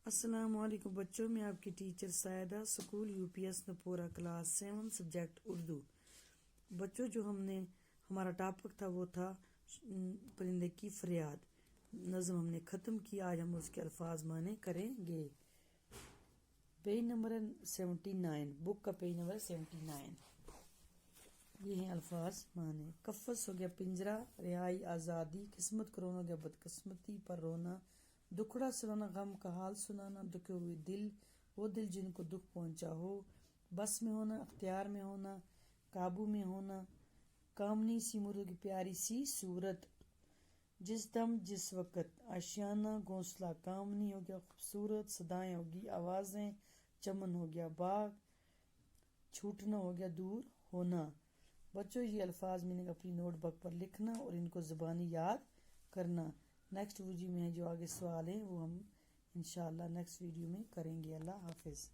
السلام علیکم بچوں، میں آپ کی ٹیچر سائدہ، اسکول UPS نپورہ، کلاس 7، سبجیکٹ اردو۔ بچوں، جو ہمارا ٹاپک تھا وہ تھا پرندے کی فریاد۔ نظم ہم نے ختم کی، آج ہم اس کے الفاظ معنی کریں گے۔ پیج نمبر 79، بک کا پیج نمبر 79۔ یہ ہیں الفاظ معنی۔ قفس ہو گیا پنجرہ، رہائی آزادی، قسمت کرون ہو گیا بدقسمتی پر رونا، دکھڑا سنانا غم کا حال سنانا، دکھے ہوئے دل وہ دل جن کو دکھ پہنچا ہو، بس میں ہونا اختیار میں ہونا، قابو میں ہونا، کامنی سی مرغ کی پیاری سی صورت، جس دم جس وقت، آشیانہ گھونسلہ، کامنی ہو گیا خوبصورت، صدائیں ہوگی آوازیں، چمن ہو گیا باغ، چھوٹنا ہو گیا دور ہونا۔ بچوں، یہ الفاظ میں نے اپنی نوٹ بک پر لکھنا اور ان کو زبانی یاد کرنا۔ نیکسٹ ویڈیو میں جو آگے سوال ہیں وہ ہم انشاءاللہ نیکسٹ ویڈیو میں کریں گے۔ اللہ حافظ۔